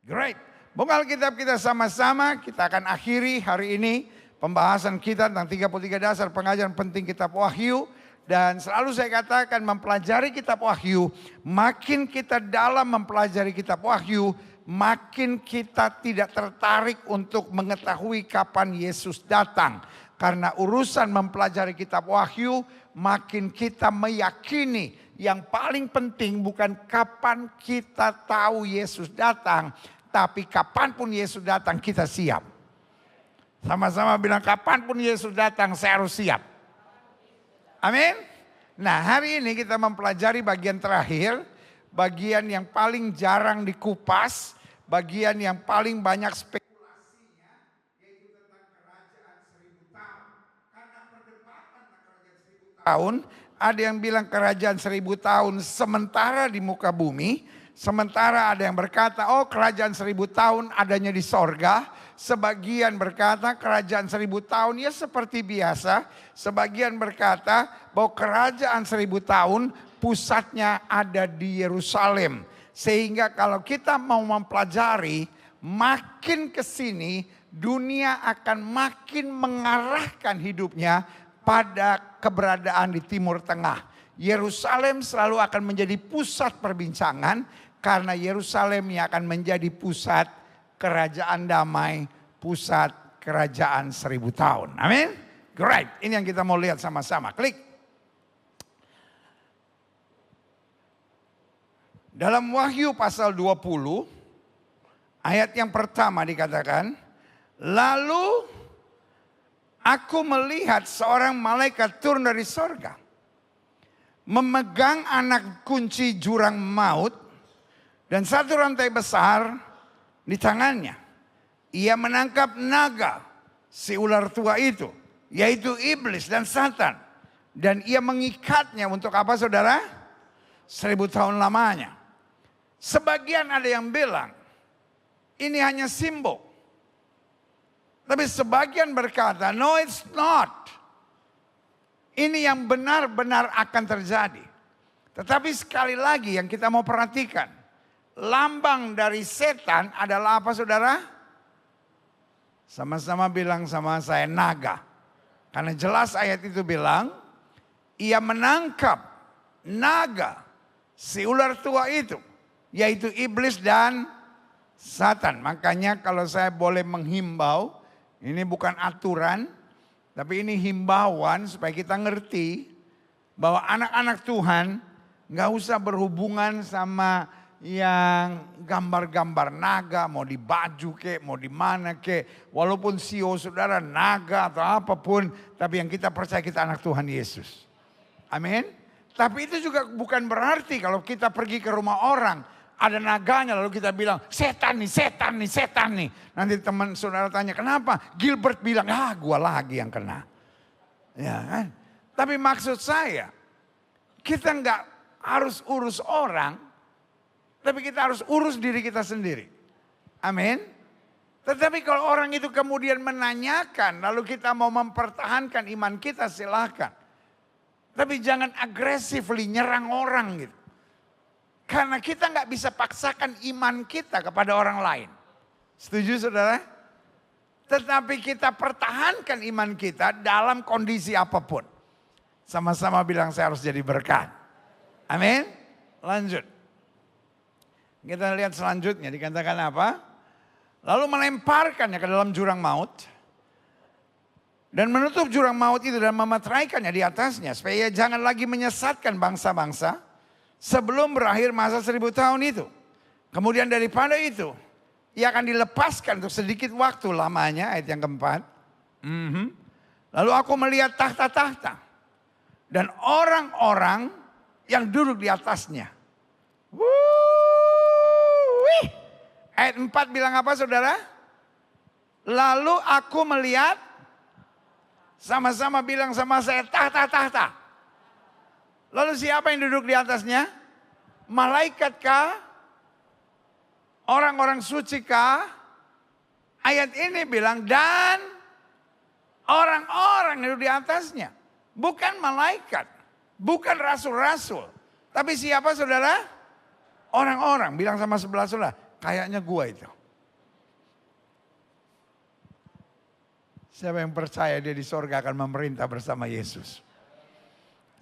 Great. Buka Alkitab kita sama-sama, kita akan akhiri hari ini pembahasan kita tentang 33 dasar pengajaran penting kitab Wahyu. Dan selalu saya katakan mempelajari kitab Wahyu, makin kita dalam mempelajari kitab Wahyu, makin kita tidak tertarik untuk mengetahui kapan Yesus datang. Karena urusan mempelajari kitab Wahyu, makin kita meyakini yang paling penting bukan kapan kita tahu Yesus datang, tapi kapanpun Yesus datang kita siap. Sama-sama bilang kapanpun Yesus datang saya harus siap. Amin. Nah hari ini kita mempelajari bagian terakhir. Bagian yang paling jarang dikupas. Bagian yang paling banyak spekulasinya. Yaitu tentang kerajaan 1000 tahun. Karena perdebatan tentang kerajaan 1000 tahun. Ada yang bilang kerajaan 1000 tahun sementara di muka bumi. Sementara ada yang berkata, oh kerajaan 1000 tahun adanya di sorga. Sebagian berkata kerajaan 1000 tahun ya seperti biasa. Sebagian berkata bahwa kerajaan 1000 tahun pusatnya ada di Yerusalem. Sehingga kalau kita mau mempelajari makin ke sini dunia akan makin mengarahkan hidupnya pada keberadaan di Timur Tengah. Yerusalem selalu akan menjadi pusat perbincangan. Karena Yerusalem yang akan menjadi pusat kerajaan damai, pusat kerajaan 1000 tahun. Amin. Great. Ini yang kita mau lihat sama-sama. Klik. Dalam Wahyu pasal 20, ayat yang pertama dikatakan, lalu aku melihat seorang malaikat turun dari sorga, memegang anak kunci jurang maut, dan satu rantai besar di tangannya. Ia menangkap naga, si ular tua itu, yaitu iblis dan Satan. Dan ia mengikatnya untuk apa saudara? 1000 tahun lamanya. Sebagian ada yang bilang, ini hanya simbol. Tapi sebagian berkata, no it's not. Ini yang benar-benar akan terjadi. Tetapi sekali lagi yang kita mau perhatikan. Lambang dari setan adalah apa saudara? Sama-sama bilang sama saya naga. Karena jelas ayat itu bilang, ia menangkap naga, si ular tua itu. Yaitu iblis dan Satan. Makanya kalau saya boleh menghimbau, ini bukan aturan, tapi ini himbauan supaya kita ngerti bahwa anak-anak Tuhan gak usah berhubungan sama yang gambar-gambar naga, mau di baju kek, mau di mana kek. Walaupun CEO saudara naga atau apapun, tapi yang kita percaya kita anak Tuhan Yesus. Amin. Tapi itu juga bukan berarti kalau kita pergi ke rumah orang, ada naganya lalu kita bilang, setan nih, setan nih, setan nih. Nanti teman saudara tanya, kenapa? Gilbert bilang, gua lagi yang kena. Ya kan? Tapi maksud saya, kita nggak harus urus orang, tapi kita harus urus diri kita sendiri. Amin. Tetapi kalau orang itu kemudian menanyakan, lalu kita mau mempertahankan iman kita, silakan. Tapi jangan agresifly nyerang orang gitu. Karena kita nggak bisa paksakan iman kita kepada orang lain. Setuju saudara? Tetapi kita pertahankan iman kita dalam kondisi apapun. Sama-sama bilang saya harus jadi berkat. Amin. Lanjut. Kita lihat selanjutnya dikatakan apa? Lalu melemparkannya ke dalam jurang maut. Dan menutup jurang maut itu dan memeteraikannya di atasnya. Supaya ia jangan lagi menyesatkan bangsa-bangsa. Sebelum berakhir masa 1000 tahun itu. Kemudian daripada itu. Ia akan dilepaskan untuk sedikit waktu lamanya. Ayat yang keempat. Lalu aku melihat tahta-tahta. Dan orang-orang yang duduk di atasnya. Ayat 4 bilang apa saudara? Lalu aku melihat, sama-sama bilang sama saya, tahta-tahta. Lalu siapa yang duduk di atasnya? Malaikat kah? Orang-orang suci kah? Ayat ini bilang, dan orang-orang yang duduk di atasnya. Bukan malaikat, bukan rasul-rasul. Tapi siapa saudara? Orang-orang, bilang sama sebelah saudara. kayaknya gua itu. Siapa yang percaya dia di sorga akan memerintah bersama Yesus.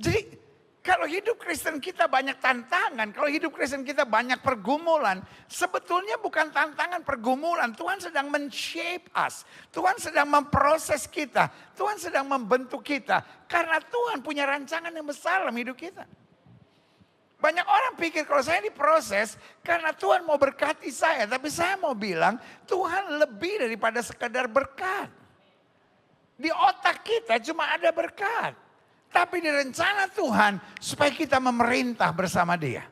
Jadi kalau hidup Kristen kita banyak tantangan, kalau hidup Kristen kita banyak pergumulan, sebetulnya bukan tantangan pergumulan. Tuhan sedang men-shape us. Tuhan sedang memproses kita. Tuhan sedang membentuk kita. Karena Tuhan punya rancangan yang besar dalam hidup kita. Banyak orang pikir kalau saya diproses karena Tuhan mau berkati saya. Tapi saya mau bilang Tuhan lebih daripada sekedar berkat. Di otak kita cuma ada berkat. Tapi di rencana Tuhan supaya kita memerintah bersama Dia.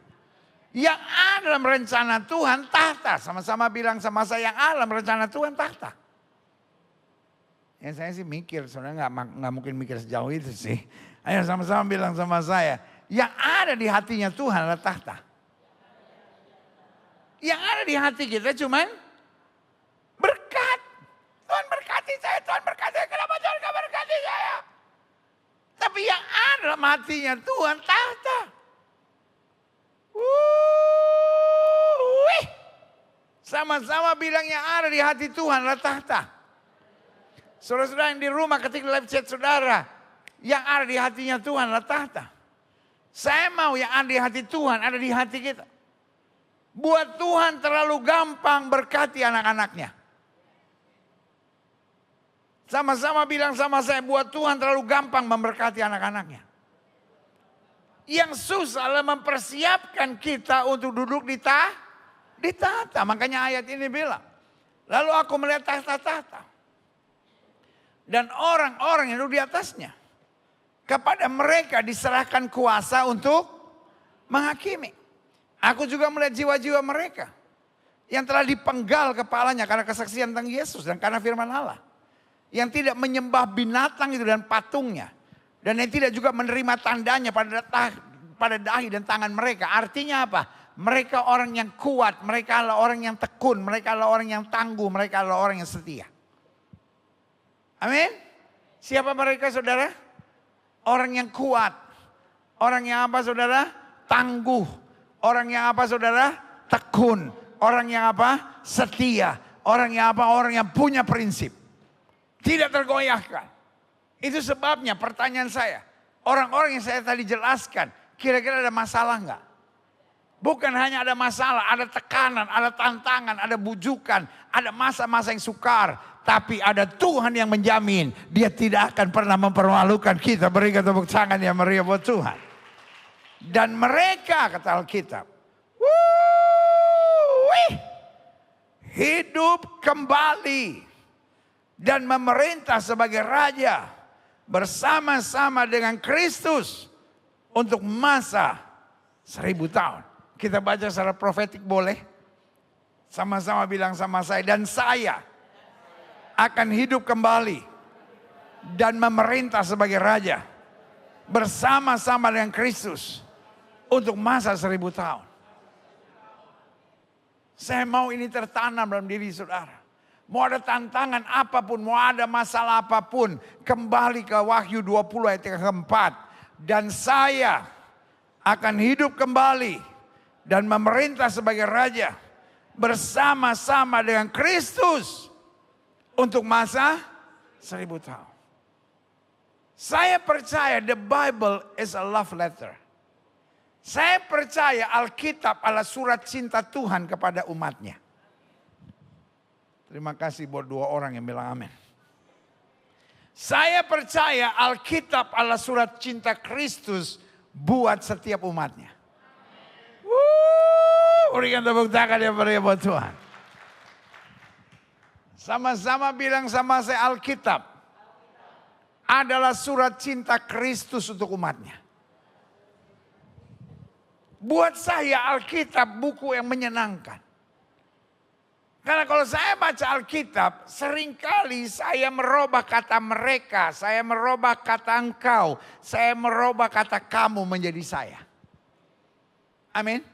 Yang ada dalam rencana Tuhan tahta. Sama-sama bilang sama saya, yang ada dalam rencana Tuhan tahta. Ya saya sih mikir, sebenarnya nggak mungkin mikir sejauh itu sih. Ayo sama-sama bilang sama saya, yang ada di hatinya Tuhan adalah tahta. Yang ada di hati kita cuman berkat. Tuhan berkati saya, Tuhan berkati saya. Kenapa Tuhan gak berkati saya? Tapi yang ada dalam hatinya Tuhan tahta. Sama-sama bilang yang ada di hati Tuhan adalah tahta. Saudara-saudara yang di rumah ketika live chat saudara. Yang ada di hatinya Tuhan adalah tahta. Saya mau yang ada di hati Tuhan ada di hati kita. Buat Tuhan terlalu gampang berkati anak-anaknya. Sama-sama bilang sama saya, buat Tuhan terlalu gampang memberkati anak-anaknya. Yang susah adalah mempersiapkan kita untuk duduk di tahta. Makanya ayat ini bilang, lalu aku melihat tahta-tahta. Dan orang-orang yang duduk di atasnya. Kepada mereka diserahkan kuasa untuk menghakimi. Aku juga melihat jiwa-jiwa mereka. Yang telah dipenggal kepalanya karena kesaksian tentang Yesus dan karena firman Allah. Yang tidak menyembah binatang itu dan patungnya. Dan yang tidak juga menerima tandanya pada dahi dan tangan mereka. Artinya apa? Mereka orang yang kuat, mereka adalah orang yang tekun, mereka adalah orang yang tangguh, mereka adalah orang yang setia. Amin. Siapa mereka saudara? Orang yang kuat. Orang yang apa saudara? Tangguh. Orang yang apa saudara? Tekun. Orang yang apa? Setia. Orang yang apa? Orang yang punya prinsip. Tidak tergoyahkan. Itu sebabnya pertanyaan saya. Orang-orang yang saya tadi jelaskan. Kira-kira ada masalah enggak? Bukan hanya ada masalah. Ada tekanan, ada tantangan, ada bujukan. Ada masa-masa yang sukar. Tapi ada Tuhan yang menjamin. Dia tidak akan pernah mempermalukan kita. Berikan tepuk tangan yang meriah buat Tuhan. Dan mereka kata Alkitab. Hidup kembali. Dan memerintah sebagai raja bersama-sama dengan Kristus untuk masa 1000 tahun. Kita baca secara profetik boleh? Sama-sama bilang sama saya. Dan saya akan hidup kembali dan memerintah sebagai raja bersama-sama dengan Kristus untuk masa 1000 tahun. Saya mau ini tertanam dalam diri saudara. Mau ada tantangan apapun, mau ada masalah apapun, kembali ke Wahyu 20 ayat yang keempat. Dan saya akan hidup kembali dan memerintah sebagai raja bersama-sama dengan Kristus untuk masa 1000 tahun. Saya percaya the Bible is a love letter. Saya percaya Alkitab adalah surat cinta Tuhan kepada umatnya. Terima kasih buat 2 orang yang bilang amin. Saya percaya Alkitab adalah surat cinta Kristus buat setiap umatnya. Berikan tepuk tangan yang meriah buat Tuhan. Sama-sama bilang sama saya, Alkitab adalah surat cinta Kristus untuk umatnya. Buat saya Alkitab buku yang menyenangkan. Karena kalau saya baca Alkitab, seringkali saya merubah kata mereka, saya merubah kata engkau, saya merubah kata kamu menjadi saya. Amin.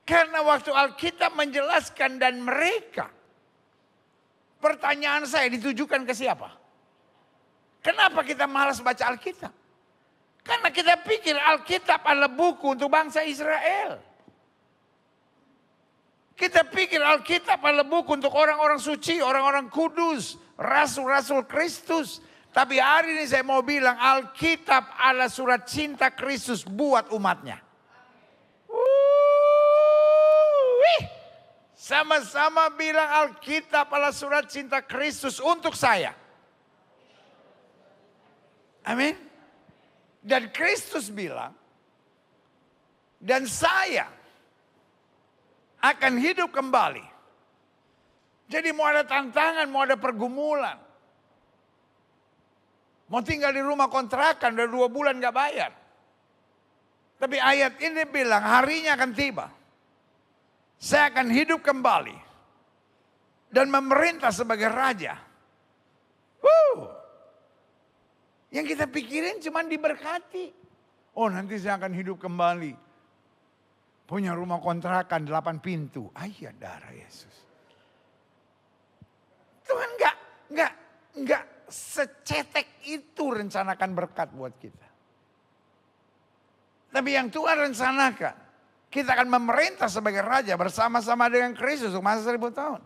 Karena waktu Alkitab menjelaskan dan mereka, pertanyaan saya ditujukan ke siapa? Kenapa kita malas baca Alkitab? Karena kita pikir Alkitab adalah buku untuk bangsa Israel. Kita pikir Alkitab adalah buku untuk orang-orang suci, orang-orang kudus, rasul-rasul Kristus. Tapi hari ini saya mau bilang Alkitab adalah surat cinta Kristus buat umatnya. Sama-sama bilang Alkitab adalah surat cinta Kristus untuk saya. Amin. Dan Kristus bilang, dan saya akan hidup kembali. Jadi mau ada tantangan, mau ada pergumulan. Mau tinggal di rumah kontrakan, udah 2 bulan gak bayar. Tapi ayat ini bilang harinya akan tiba. Saya akan hidup kembali. Dan memerintah sebagai raja. Yang kita pikirin cuma diberkati. Oh nanti saya akan hidup kembali. Punya rumah kontrakan 8 pintu. Ayah darah Yesus. Tuhan enggak secetek itu rencanakan berkat buat kita. Tapi yang Tuhan rencanakan, kita akan memerintah sebagai raja bersama-sama dengan Kristus untuk masa 1000 tahun.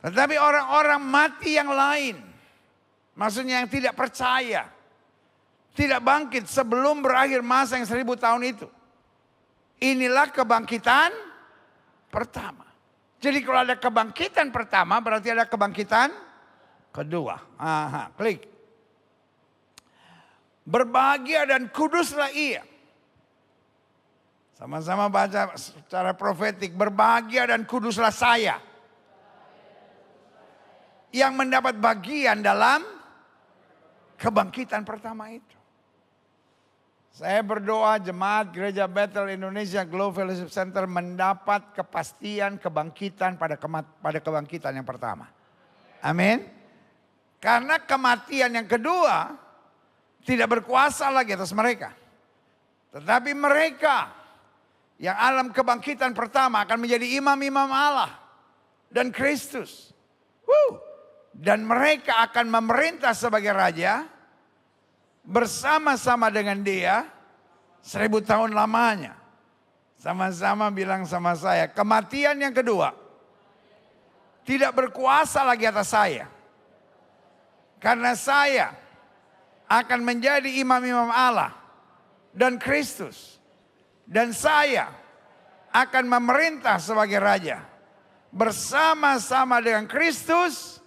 Tetapi orang-orang mati yang lain, maksudnya yang tidak percaya, tidak bangkit sebelum berakhir masa yang 1000 tahun itu. Inilah kebangkitan pertama. Jadi kalau ada kebangkitan pertama berarti ada kebangkitan kedua. Klik. Berbahagia dan kuduslah ia. Sama-sama baca secara profetik. Berbahagia dan kuduslah saya. Yang mendapat bagian dalam kebangkitan pertama itu. Saya berdoa jemaat Gereja Bethel Indonesia Global Fellowship Center mendapat kepastian kebangkitan pada kebangkitan yang pertama. Amin. Karena kematian yang kedua tidak berkuasa lagi atas mereka. Tetapi mereka yang alam kebangkitan pertama akan menjadi imam-imam Allah dan Kristus. Dan mereka akan memerintah sebagai raja bersama-sama dengan dia 1000 tahun lamanya. Sama-sama bilang sama saya, kematian yang kedua tidak berkuasa lagi atas saya. Karena saya akan menjadi imam-imam Allah dan Kristus. Dan saya akan memerintah sebagai raja bersama-sama dengan Kristus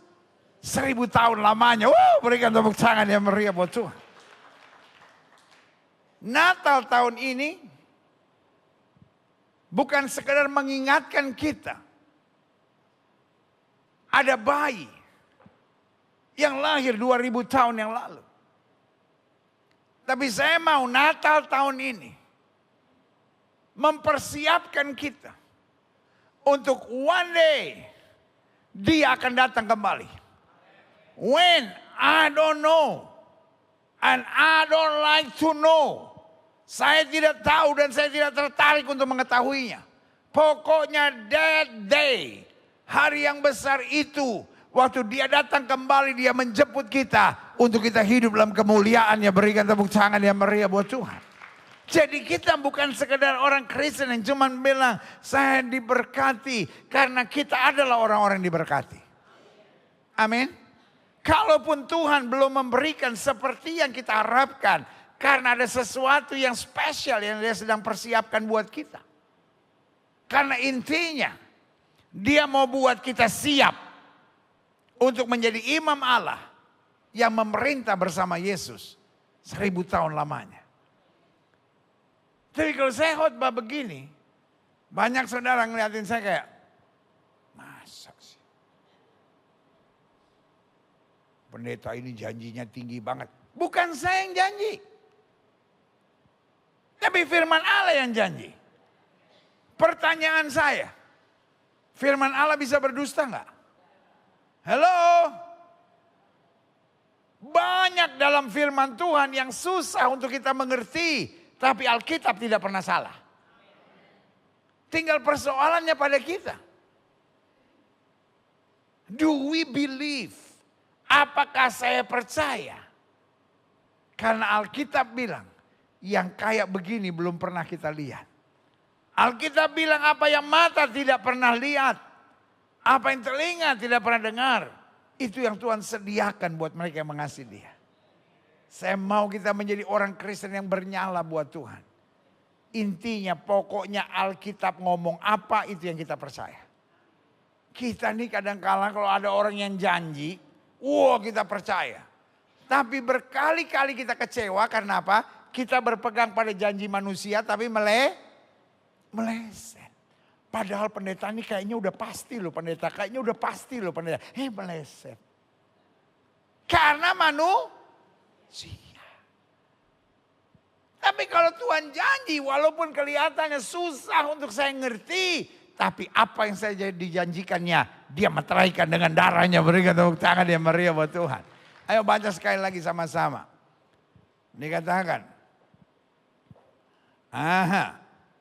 1000 tahun lamanya. Berikan tepuk tangan yang meriah buat Tuhan. Natal tahun ini bukan sekedar mengingatkan kita ada bayi yang lahir 2000 tahun yang lalu. Tapi saya mau Natal tahun ini mempersiapkan kita untuk one day dia akan datang kembali. When? I don't know. And I don't like to know. Saya tidak tahu dan saya tidak tertarik untuk mengetahuinya. Pokoknya that day, hari yang besar itu, waktu dia datang kembali, dia menjemput kita untuk kita hidup dalam kemuliaannya. Berikan tepuk tangan yang meriah buat Tuhan. Jadi kita bukan sekedar orang Kristen yang cuma bilang saya diberkati karena kita adalah orang-orang yang diberkati. Amin. Kalaupun Tuhan belum memberikan seperti yang kita harapkan, karena ada sesuatu yang spesial yang dia sedang persiapkan buat kita. Karena intinya dia mau buat kita siap untuk menjadi imam Allah yang memerintah bersama Yesus 1000 tahun lamanya. Tapi kalau saya khotbah begini, banyak saudara ngeliatin saya kayak, masa sih? Pendeta ini janjinya tinggi banget. Bukan saya yang janji. Tapi firman Allah yang janji. Pertanyaan saya, firman Allah bisa berdusta enggak? Halo? Banyak dalam firman Tuhan yang susah untuk kita mengerti. Tapi Alkitab tidak pernah salah. Tinggal persoalannya pada kita. Do we believe? Apakah saya percaya? Karena Alkitab bilang, yang kayak begini belum pernah kita lihat. Alkitab bilang apa yang mata tidak pernah lihat, apa yang telinga tidak pernah dengar, itu yang Tuhan sediakan buat mereka yang mengasihi Dia. Saya mau kita menjadi orang Kristen yang bernyala buat Tuhan. Intinya pokoknya Alkitab ngomong apa itu yang kita percaya. Kita nih kadang-kala kalau ada orang yang janji, kita percaya. Tapi berkali-kali kita kecewa karena apa? Kita berpegang pada janji manusia tapi meleset. Padahal pendeta ini kayaknya udah pasti loh pendeta. Kayaknya udah pasti loh pendeta. Meleset. Karena manusia. Tapi kalau Tuhan janji walaupun kelihatannya susah untuk saya ngerti. Tapi apa yang saya dijanjikannya dia meteraikan dengan darahnya. Berikan tepuk tangan dia meriah buat Tuhan. Ayo baca sekali lagi sama-sama. Dikatakan.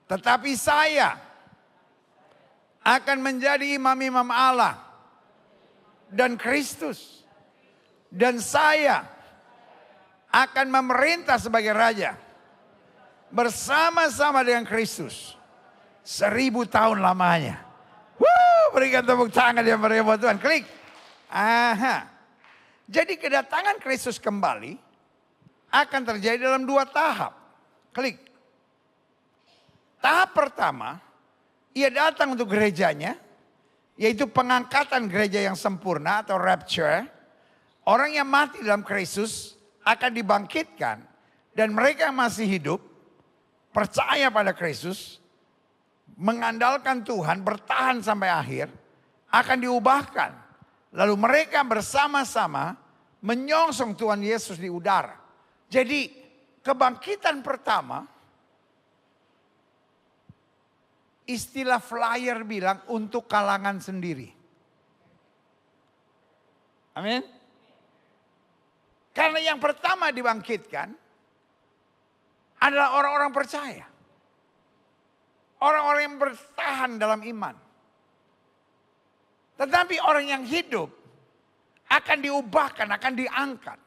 Tetapi saya akan menjadi imam-imam Allah dan Kristus. Dan saya akan memerintah sebagai raja bersama-sama dengan Kristus 1000 tahun lamanya. Berikan tepuk tangan yang meriah buat Tuhan. Klik. Jadi kedatangan Kristus kembali akan terjadi dalam 2 tahap. Klik. Tahap pertama, ia datang untuk gerejanya, yaitu pengangkatan gereja yang sempurna atau rapture. Orang yang mati dalam Kristus akan dibangkitkan dan mereka yang masih hidup percaya pada Kristus, mengandalkan Tuhan, bertahan sampai akhir, akan diubahkan. Lalu mereka bersama-sama menyongsong Tuhan Yesus di udara. Jadi kebangkitan pertama, istilah flyer bilang untuk kalangan sendiri. Amin. Karena yang pertama dibangkitkan adalah orang-orang percaya. Orang-orang yang bertahan dalam iman. Tetapi orang yang hidup akan diubahkan, akan diangkat.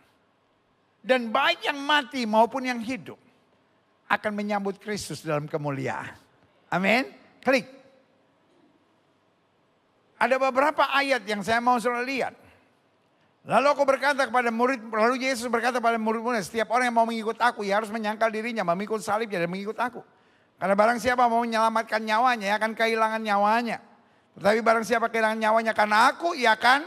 Dan baik yang mati maupun yang hidup akan menyambut Kristus dalam kemuliaan. Amin. Klik. Ada beberapa ayat yang saya mau saudara lihat. Lalu aku berkata kepada lalu Yesus berkata kepada murid-murid, setiap orang yang mau mengikut aku, ia harus menyangkal dirinya, memikul salibnya dan mengikut aku. Karena barang siapa mau menyelamatkan nyawanya, ia akan kehilangan nyawanya. Tetapi barang siapa kehilangan nyawanya karena aku, ia akan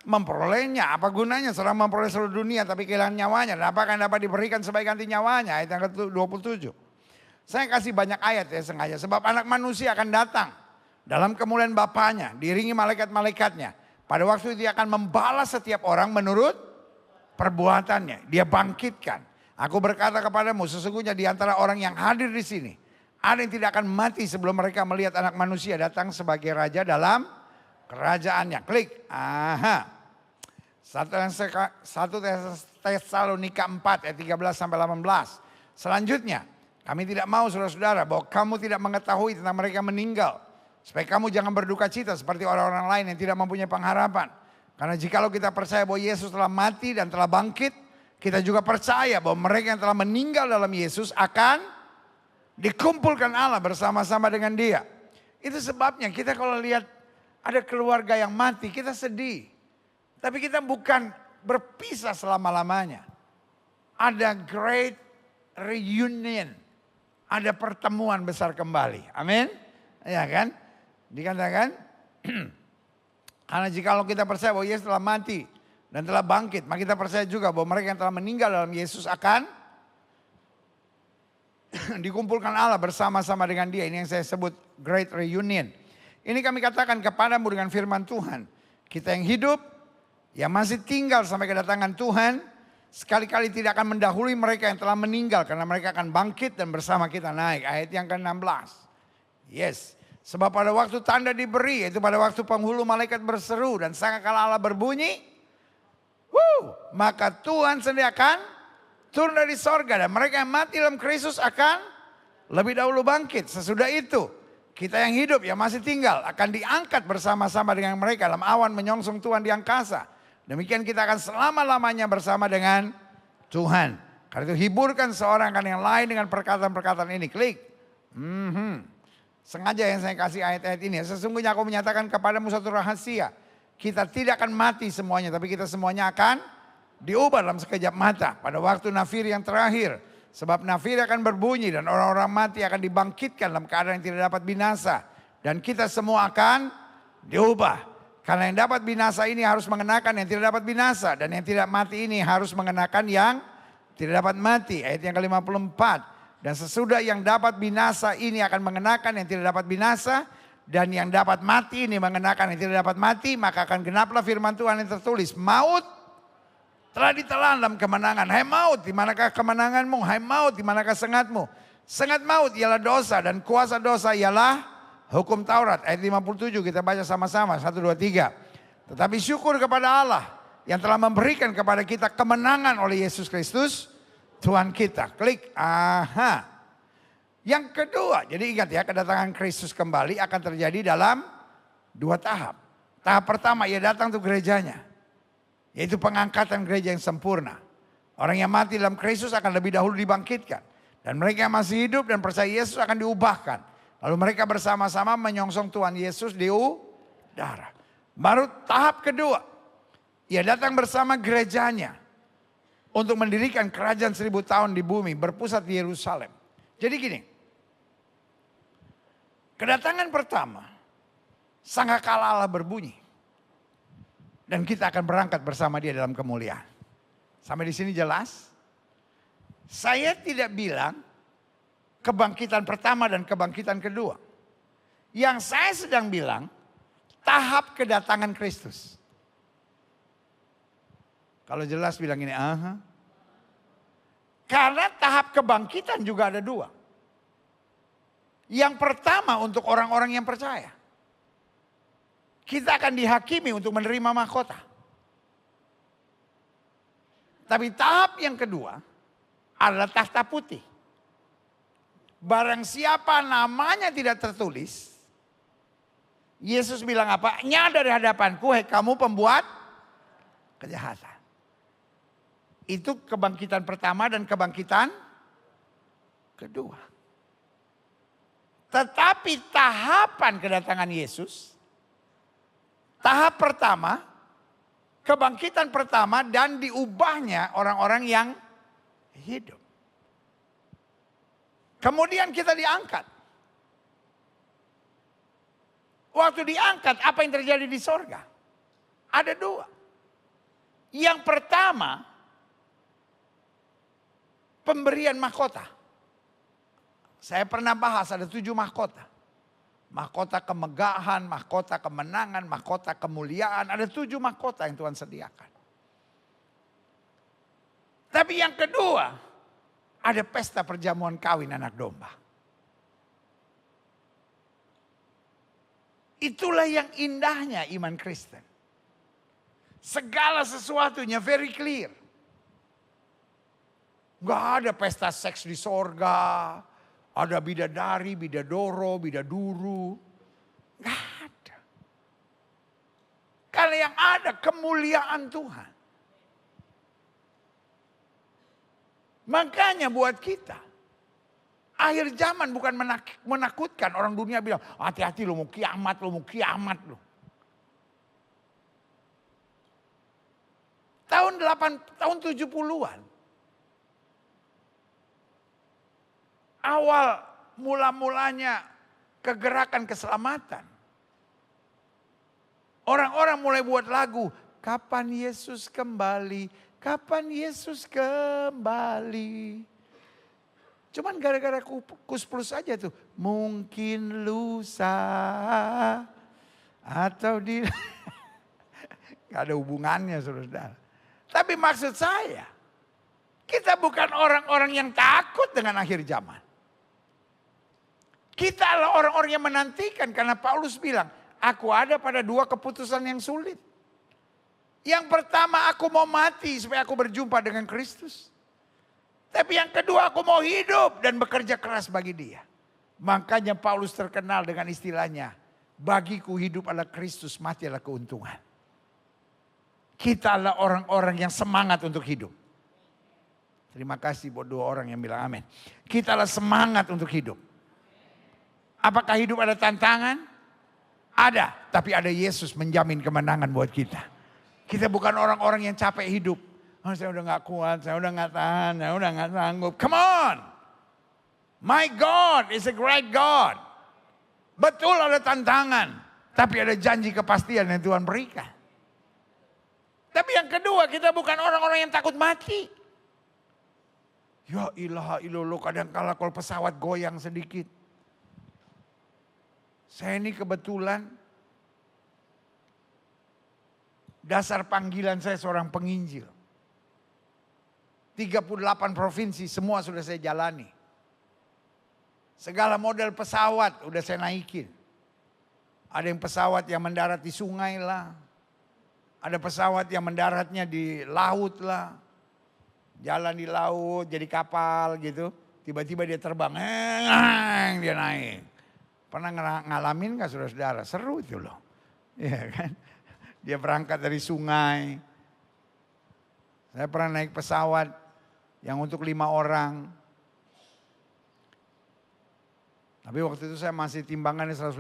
memperolehnya. Apa gunanya seorang memperoleh seluruh dunia tapi kehilangan nyawanya? Dan apa akan dapat diberikan sebagai ganti nyawanya? Ayat yang ke-27. Saya kasih banyak ayat ya sengaja. Sebab anak manusia akan datang dalam kemuliaan Bapanya, diiringi malaikat-malaikatnya. Pada waktu itu dia akan membalas setiap orang menurut perbuatannya. Dia bangkitkan. Aku berkata kepadamu, sesungguhnya di antara orang yang hadir di sini, ada yang tidak akan mati sebelum mereka melihat anak manusia datang sebagai raja dalam kerajaannya. Klik. 1 Tesalonika 4 ayat 13 sampai 18. Selanjutnya, kami tidak mau saudara-saudara bahwa kamu tidak mengetahui tentang mereka meninggal. Supaya kamu jangan berduka cita seperti orang-orang lain yang tidak mempunyai pengharapan. Karena jikalau kita percaya bahwa Yesus telah mati dan telah bangkit, kita juga percaya bahwa mereka yang telah meninggal dalam Yesus akan dikumpulkan Allah bersama-sama dengan Dia. Itu sebabnya kita kalau lihat ada keluarga yang mati, kita sedih. Tapi kita bukan berpisah selama-lamanya. Ada great reunion. Ada pertemuan besar kembali. Amin. Ya kan? Dikatakan, karena jikalau kita percaya bahwa Yesus telah mati dan telah bangkit, maka kita percaya juga bahwa mereka yang telah meninggal dalam Yesus akan dikumpulkan Allah bersama-sama dengan Dia. Ini yang saya sebut great reunion. Ini kami katakan kepadamu dengan firman Tuhan. Kita yang hidup, yang masih tinggal sampai kedatangan Tuhan, sekali-kali tidak akan mendahului mereka yang telah meninggal, karena mereka akan bangkit dan bersama kita naik. Ayat yang ke-16. Yes. Sebab pada waktu tanda diberi, yaitu pada waktu penghulu malaikat berseru dan sangkakala Allah berbunyi, maka Tuhan sendiri akan turun dari sorga. Dan mereka yang mati dalam Kristus akan lebih dahulu bangkit. Sesudah itu, kita yang hidup, yang masih tinggal, akan diangkat bersama-sama dengan mereka dalam awan menyongsong Tuhan di angkasa. Demikian kita akan selama-lamanya bersama dengan Tuhan. Karena itu hiburkan seorang kan yang lain dengan perkataan-perkataan ini. Klik. Sengaja yang saya kasih ayat-ayat ini. Sesungguhnya aku menyatakan kepadamu satu rahasia. Kita tidak akan mati semuanya, tapi kita semuanya akan diubah dalam sekejap mata. Pada waktu nafir yang terakhir. Sebab nafir akan berbunyi dan orang-orang mati akan dibangkitkan dalam keadaan yang tidak dapat binasa. Dan kita semua akan diubah. Karena yang dapat binasa ini harus mengenakan yang tidak dapat binasa. Dan yang tidak mati ini harus mengenakan yang tidak dapat mati. Ayat yang ke-54. Dan sesudah yang dapat binasa ini akan mengenakan yang tidak dapat binasa. Dan yang dapat mati ini mengenakan yang tidak dapat mati. Maka akan genaplah firman Tuhan yang tertulis. Maut telah ditelan dalam kemenangan. Hai maut, di manakah kemenanganmu? Hai maut, di manakah sengatmu? Sengat maut ialah dosa dan kuasa dosa ialah hukum Taurat. Ayat 57 kita baca sama-sama. 1, 2, 3. Tetapi syukur kepada Allah yang telah memberikan kepada kita kemenangan oleh Yesus Kristus Tuhan kita. Klik. Aha. Yang kedua, jadi ingat ya, kedatangan Kristus kembali akan terjadi dalam 2 tahap. Tahap pertama, ia datang untuk gerejanya. Yaitu pengangkatan gereja yang sempurna. Orang yang mati dalam Kristus akan lebih dahulu dibangkitkan. Dan mereka yang masih hidup dan percaya Yesus akan diubahkan. Lalu mereka bersama-sama menyongsong Tuhan Yesus di udara. Baru tahap kedua. Ia datang bersama gerejanya. Untuk mendirikan kerajaan 1000 tahun di bumi. Berpusat di Yerusalem. Jadi gini. Kedatangan pertama. Sangkakala Allah berbunyi. Dan kita akan berangkat bersama dia dalam kemuliaan. Sampai di sini jelas? Saya tidak bilang kebangkitan pertama dan kebangkitan kedua. Yang saya sedang bilang tahap kedatangan Kristus. Kalau jelas bilang ini, aha. Karena tahap kebangkitan juga ada 2. Yang pertama untuk orang-orang yang percaya. Kita akan dihakimi untuk menerima mahkota. Tapi tahap yang kedua adalah takhta putih. Barang siapa namanya tidak tertulis. Yesus bilang apa? Nyadar dari hadapanku, hei kamu pembuat kejahatan. Itu kebangkitan pertama dan kebangkitan kedua. Tetapi tahapan kedatangan Yesus. Tahap pertama, kebangkitan pertama dan diubahnya orang-orang yang hidup. Kemudian kita diangkat. Waktu diangkat, apa yang terjadi di sorga? Ada 2. Yang pertama, pemberian mahkota. Saya pernah bahas ada 7 mahkota. Mahkota kemegahan, mahkota kemenangan, mahkota kemuliaan. Ada 7 mahkota yang Tuhan sediakan. Tapi yang kedua, ada pesta perjamuan kawin anak domba. Itulah yang indahnya iman Kristen. Segala sesuatunya very clear. Gak ada pesta seks di sorga. Ada bidadari, bidadoro, bidaduru. Gak ada. Karena yang ada kemuliaan Tuhan. Makanya buat kita. Akhir zaman bukan menakutkan. Orang dunia bilang, hati-hati lo mau kiamat, lo mau kiamat lo. Tahun 70-an. Awal mula-mulanya kegerakan keselamatan. Orang-orang mulai buat lagu. Kapan Yesus kembali? Kapan Yesus kembali? Cuman gara-gara Kus Plus aja tuh. Mungkin lusa. Atau di... Gak ada hubungannya saudara. Tapi maksud saya. Kita bukan orang-orang yang takut dengan akhir zaman. Kita adalah orang-orang yang menantikan karena Paulus bilang, aku ada pada 2 keputusan yang sulit. Yang pertama aku mau mati supaya aku berjumpa dengan Kristus. Tapi yang kedua aku mau hidup dan bekerja keras bagi dia. Makanya Paulus terkenal dengan istilahnya, bagiku hidup adalah Kristus, mati adalah keuntungan. Kita adalah orang-orang yang semangat untuk hidup. Terima kasih buat 2 orang yang bilang amin. Kita adalah semangat untuk hidup. Apakah hidup ada tantangan? Ada, tapi ada Yesus menjamin kemenangan buat kita. Kita bukan orang-orang yang capek hidup. Oh, saya udah gak kuat, saya udah gak tahan, saya udah gak sanggup. Come on. My God is a great God. Betul ada tantangan, tapi ada janji kepastian yang Tuhan berikan. Tapi yang kedua, kita bukan orang-orang yang takut mati. Ya ilaha illallah, kadang-kala kalau pesawat goyang sedikit. Saya ini kebetulan dasar panggilan saya seorang penginjil. 38 provinsi semua sudah saya jalani. Segala model pesawat udah saya naikin. Ada yang pesawat yang mendarat di sungai lah. Ada pesawat yang mendaratnya di laut lah. Jalan di laut jadi kapal gitu. Tiba-tiba dia terbang. Dia naik. Pernah ngalamin gak saudara-saudara? Seru itu loh. Iya kan? Dia berangkat dari sungai. Saya pernah naik pesawat yang untuk 5 orang. Tapi waktu itu saya masih timbangannya 158.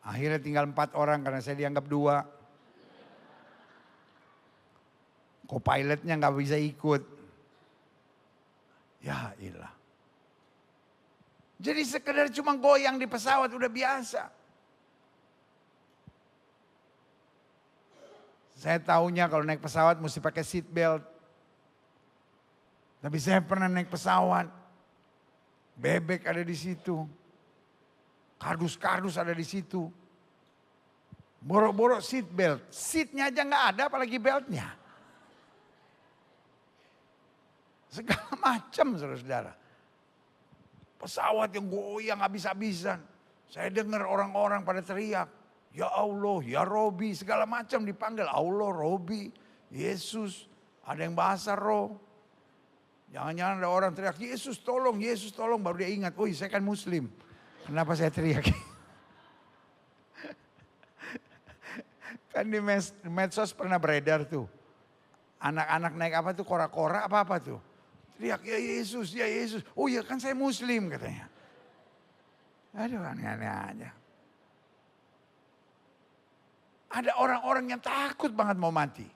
Akhirnya tinggal 4 orang karena saya dianggap 2. Co-pilotnya gak bisa ikut. Ya ilah. Jadi sekedar cuma goyang di pesawat udah biasa. Saya taunya kalau naik pesawat mesti pakai seat belt. Tapi saya pernah naik pesawat. Bebek ada di situ. Kardus-kardus ada di situ. Borok-borok seat belt. Seatnya aja nggak ada apalagi beltnya. Segala macam saudara-saudara. Pesawat yang goyang habis-habisan. Saya dengar orang-orang pada teriak. Ya Allah, ya Robi, segala macam dipanggil. Allah, Robi, Yesus. Ada yang bahasa roh. Jangan-jangan ada orang teriak, Yesus tolong, Yesus tolong. Baru dia ingat, oh saya kan muslim. Kenapa saya teriak? Kan di medsos pernah beredar tuh. Anak-anak naik apa tuh, kora-kora apa-apa tuh. Teriak, ya Yesus, ya Yesus. Oh ya kan saya muslim katanya. Aduh aneh-aneh aja. Ada orang-orang yang takut banget mau mati.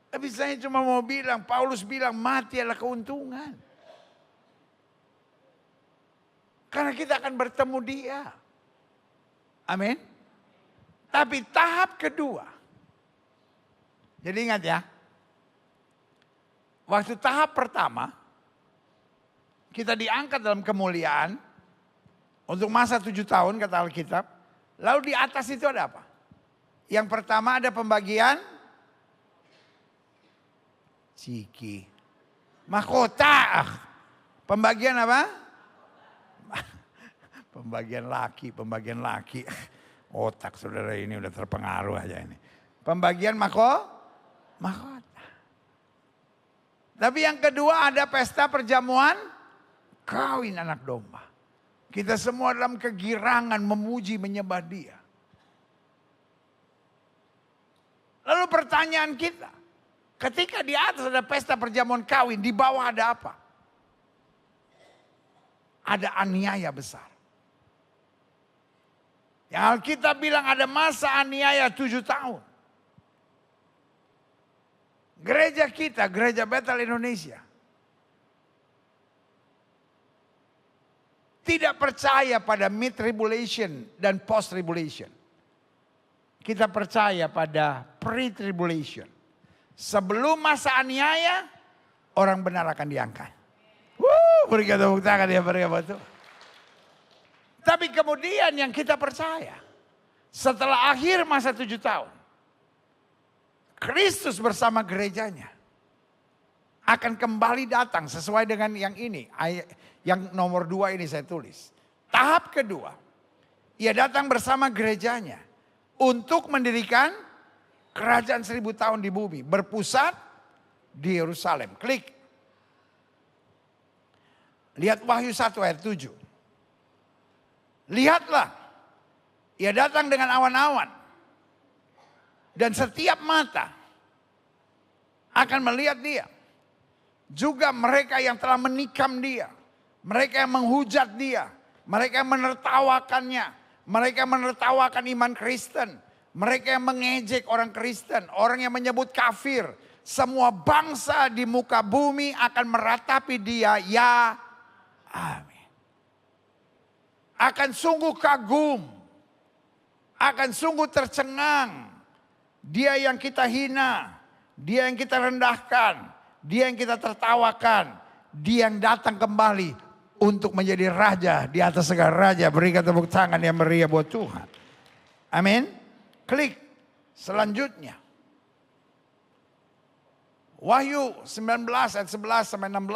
Tapi saya cuma mau bilang, Paulus bilang mati adalah keuntungan. Karena kita akan bertemu dia. Amin. Tapi tahap kedua. Jadi ingat ya. Waktu tahap pertama. Kita diangkat dalam kemuliaan. Untuk masa 7 tahun kata Alkitab. Lalu di atas itu ada apa? Yang pertama ada pembagian ciki. Mahkota. Pembagian apa? Pembagian laki. Otak saudara ini udah terpengaruh aja ini. Pembagian mahkota. Tapi yang kedua ada pesta perjamuan kawin anak domba. Kita semua dalam kegirangan memuji menyembah dia. Lalu pertanyaan kita, ketika di atas ada pesta perjamuan kawin, di bawah ada apa? Ada aniaya besar. Yang Alkitab bilang ada masa aniaya 7 tahun. Gereja kita, Gereja Bethel Indonesia, tidak percaya pada mid-tribulation dan post-tribulation. Kita percaya pada pre-tribulation. Sebelum masa aniaya, orang benar akan diangkat. Berikan tepuk tangan ya, betul. Tapi kemudian yang kita percaya, setelah akhir masa 7 tahun, Kristus bersama gerejanya akan kembali datang sesuai dengan yang ini. Yang nomor 2 ini saya tulis. Tahap kedua, ia datang bersama gerejanya untuk mendirikan kerajaan 1000 tahun di bumi. Berpusat di Yerusalem. Klik. Lihat Wahyu 1 ayat 7. Lihatlah, ia datang dengan awan-awan. Dan setiap mata akan melihat dia. Juga mereka yang telah menikam dia. Mereka yang menghujat dia. Mereka yang menertawakannya. Mereka yang menertawakan iman Kristen. Mereka yang mengejek orang Kristen. Orang yang menyebut kafir. Semua bangsa di muka bumi akan meratapi dia. Ya, amin. Akan sungguh kagum. Akan sungguh tercengang. Dia yang kita hina. Dia yang kita rendahkan. Dia yang kita tertawakan. Dia yang datang kembali untuk menjadi raja di atas segala raja. Berikan tepuk tangan yang meriah buat Tuhan. Amin. Klik selanjutnya. Wahyu 19 ayat 11 sampai 16.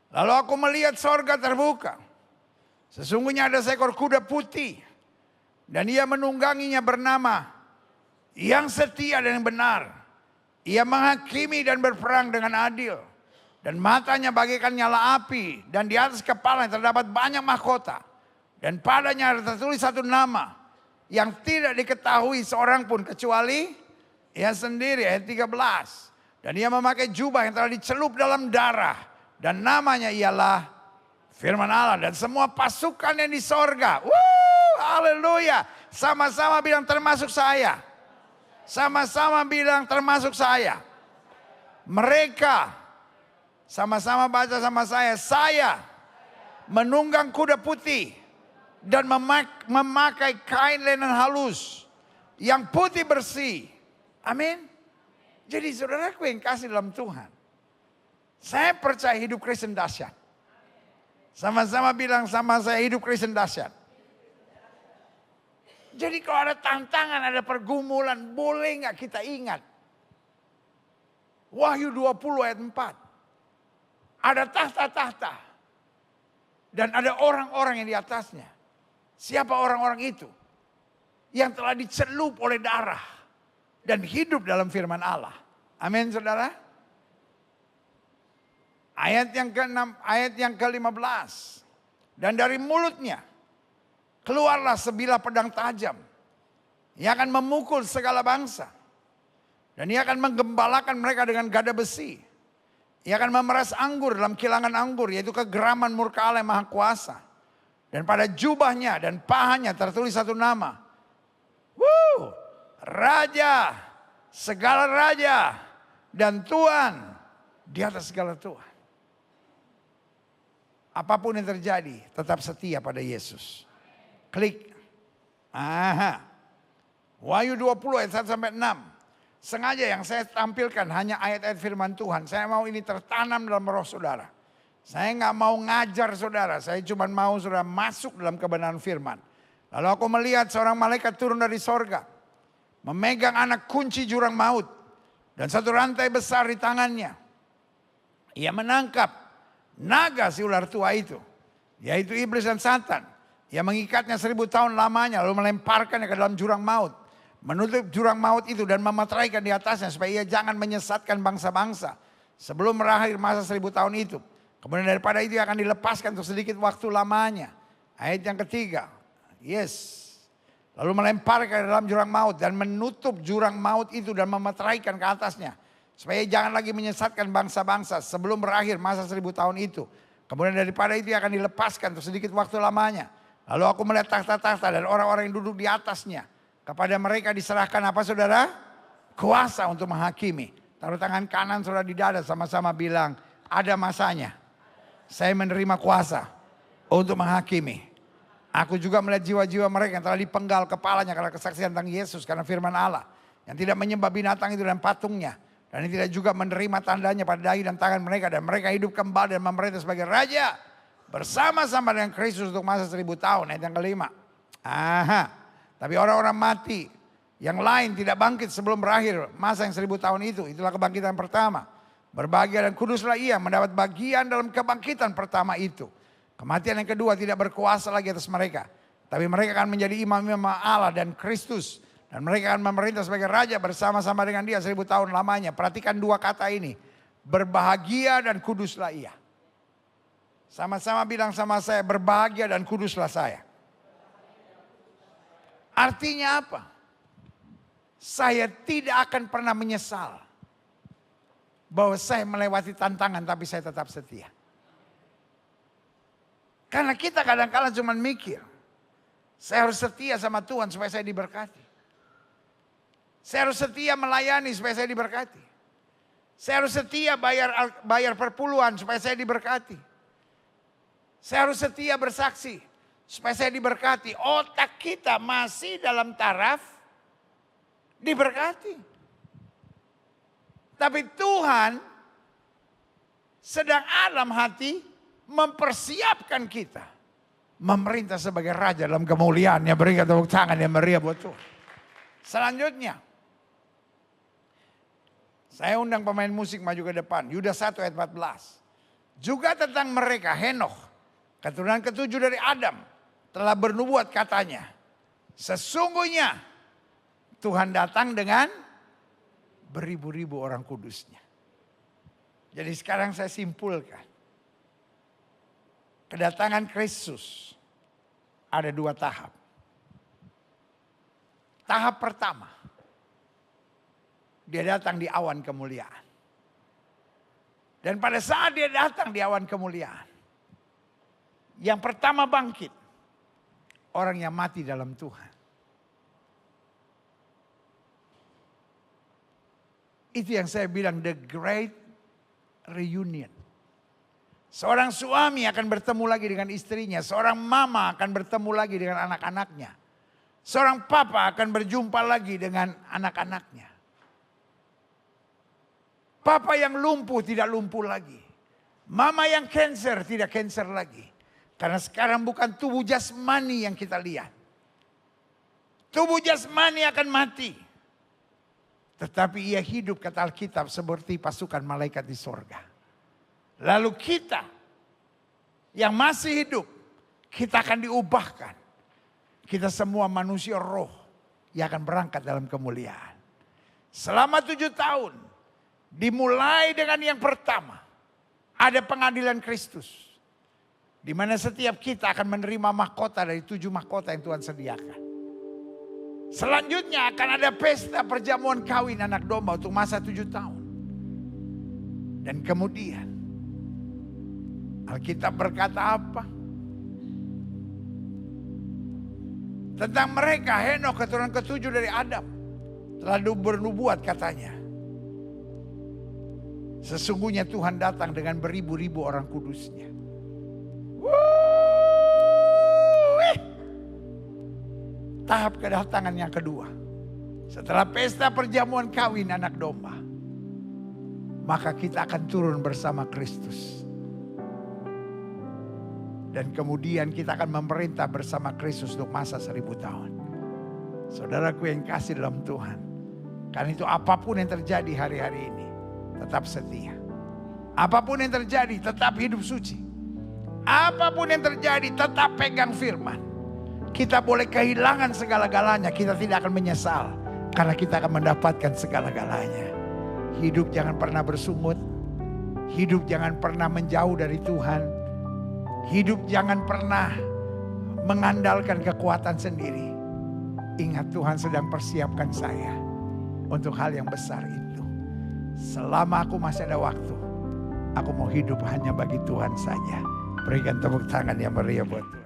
Lalu aku melihat sorga terbuka. Sesungguhnya ada seekor kuda putih. Dan ia menungganginya bernama yang setia dan yang benar. Ia menghakimi dan berperang dengan adil. Dan matanya bagaikan nyala api. Dan di atas kepalanya terdapat banyak mahkota. Dan padanya ada tertulis satu nama. Yang tidak diketahui seorang pun kecuali ia sendiri. Ayat 13. Dan ia memakai jubah yang telah dicelup dalam darah. Dan namanya ialah firman Allah. Dan semua pasukan yang di sorga. Haleluya. Sama-sama bilang termasuk saya. Sama-sama bilang termasuk saya. Mereka. Sama-sama baca sama saya. Saya menunggang kuda putih. Dan memakai kain lenan halus. Yang putih bersih. Amin. Jadi saudaraku yang kasih dalam Tuhan. Saya percaya hidup Kristen dahsyat. Sama-sama bilang sama saya hidup Kristen dahsyat. Jadi kalau ada tantangan, ada pergumulan, boleh gak kita ingat. Wahyu 20 ayat 4. Ada tahta-tahta. Dan ada orang-orang yang di atasnya. Siapa orang-orang itu? Yang telah dicelup oleh darah. Dan hidup dalam firman Allah. Amin saudara. Ayat yang ke-6, ayat yang ke-15. Dan dari mulutnya keluarlah sebilah pedang tajam. Ia akan memukul segala bangsa. Dan ia akan menggembalakan mereka dengan gada besi. Ia akan memeras anggur dalam kilangan anggur. Yaitu kegeraman murka Allah yang maha kuasa. Dan pada jubahnya dan pahanya tertulis satu nama. Raja, segala raja, dan Tuhan di atas segala Tuhan. Apapun yang terjadi, tetap setia pada Yesus. Klik. Wahyu 20 ayat 1 sampai 6. Sengaja yang saya tampilkan hanya ayat-ayat firman Tuhan. Saya mau ini tertanam dalam roh saudara. Saya nggak mau ngajar saudara. Saya cuma mau saudara masuk dalam kebenaran firman. Lalu aku melihat seorang malaikat turun dari sorga. Memegang anak kunci jurang maut. Dan satu rantai besar di tangannya. Ia menangkap naga si ular tua itu. Yaitu iblis dan Satan. Ia mengikatnya 1000 tahun lamanya. Lalu melemparkannya ke dalam jurang maut. Menutup jurang maut itu dan memeteraikan di atasnya. Supaya ia jangan menyesatkan bangsa-bangsa. Sebelum berakhir masa 1000 tahun itu. Kemudian daripada itu akan dilepaskan untuk sedikit waktu lamanya. Ayat yang ketiga. Yes. Lalu melemparkan ke dalam jurang maut. Dan menutup jurang maut itu dan memeteraikan ke atasnya. Supaya jangan lagi menyesatkan bangsa-bangsa. Sebelum berakhir masa 1000 tahun itu. Kemudian daripada itu akan dilepaskan untuk sedikit waktu lamanya. Lalu aku melihat takhta-takhta dan orang-orang yang duduk di atasnya. Kepada mereka diserahkan apa saudara? Kuasa untuk menghakimi. Taruh tangan kanan saudara di dada sama-sama bilang. Ada masanya. Saya menerima kuasa untuk menghakimi. Aku juga melihat jiwa-jiwa mereka yang telah dipenggal kepalanya karena kesaksian tentang Yesus. Karena firman Allah. Yang tidak menyembah binatang itu dan patungnya. Dan yang tidak juga menerima tandanya pada dahi dan tangan mereka. Dan mereka hidup kembali dan memerintah sebagai raja. Bersama-sama dengan Kristus untuk masa 1000 tahun. Ayat yang kelima. Tapi orang-orang mati yang lain tidak bangkit sebelum berakhir masa yang 1000 tahun itu. Itulah kebangkitan pertama. Berbahagia dan kuduslah ia mendapat bagian dalam kebangkitan pertama itu. Kematian yang kedua tidak berkuasa lagi atas mereka. Tapi mereka akan menjadi imam-imam Allah dan Kristus. Dan mereka akan memerintah sebagai raja bersama-sama dengan dia 1000 tahun lamanya. Perhatikan dua kata ini. Berbahagia dan kuduslah ia. Sama-sama bilang sama saya, berbahagia dan kuduslah saya. Artinya apa? Saya tidak akan pernah menyesal. Bahwa saya melewati tantangan tapi saya tetap setia. Karena kita kadang-kala cuma mikir, saya harus setia sama Tuhan supaya saya diberkati. Saya harus setia melayani supaya saya diberkati. Saya harus setia bayar perpuluhan supaya saya diberkati. Saya harus setia bersaksi supaya saya diberkati. Otak kita masih dalam taraf diberkati. Tapi Tuhan sedang alam hati mempersiapkan kita memerintah sebagai raja dalam kemuliaannya. Berikan tepuk tangan yang meriah buat Tuhan. Selanjutnya, saya undang pemain musik maju ke depan. Yudas 1 ayat 14. Juga tentang mereka, Henokh, keturunan ketujuh dari Adam, telah bernubuat katanya, sesungguhnya Tuhan datang dengan beribu-ribu orang kudusnya. Jadi sekarang saya simpulkan. Kedatangan Kristus ada 2 tahap. Tahap pertama, dia datang di awan kemuliaan. Dan pada saat dia datang di awan kemuliaan, yang pertama bangkit, orang yang mati dalam Tuhan. Itu yang saya bilang the great reunion. Seorang suami akan bertemu lagi dengan istrinya. Seorang mama akan bertemu lagi dengan anak-anaknya. Seorang papa akan berjumpa lagi dengan anak-anaknya. Papa yang lumpuh tidak lumpuh lagi. Mama yang cancer tidak cancer lagi. Karena sekarang bukan tubuh jasmani yang kita lihat. Tubuh jasmani akan mati. Tetapi ia hidup, kata Alkitab, seperti pasukan malaikat di sorga. Lalu kita yang masih hidup, kita akan diubahkan. Kita semua manusia roh yang akan berangkat dalam kemuliaan. Selama 7 tahun, dimulai dengan yang pertama, ada pengadilan Kristus. Di mana setiap kita akan menerima mahkota dari 7 mahkota yang Tuhan sediakan. Selanjutnya akan ada pesta perjamuan kawin anak domba untuk masa 7 tahun. Dan kemudian Alkitab berkata apa? Tentang mereka, Henokh keturunan ketujuh dari Adam, telah bernubuat katanya, sesungguhnya Tuhan datang dengan beribu-ribu orang kudusnya. Tahap kedatangan yang kedua. Setelah pesta perjamuan kawin anak domba, maka kita akan turun bersama Kristus. Dan kemudian kita akan memerintah bersama Kristus untuk masa 1000 tahun. Saudaraku yang kasih dalam Tuhan. Karena itu apapun yang terjadi hari-hari ini, tetap setia. Apapun yang terjadi, tetap hidup suci. Apapun yang terjadi, tetap pegang firman. Kita boleh kehilangan segala-galanya, kita tidak akan menyesal. Karena kita akan mendapatkan segala-galanya. Hidup jangan pernah bersungut. Hidup jangan pernah menjauh dari Tuhan. Hidup jangan pernah mengandalkan kekuatan sendiri. Ingat, Tuhan sedang persiapkan saya untuk hal yang besar itu. Selama aku masih ada waktu, aku mau hidup hanya bagi Tuhan saja. Berikan tepuk tangan yang meriah buat Tuhan.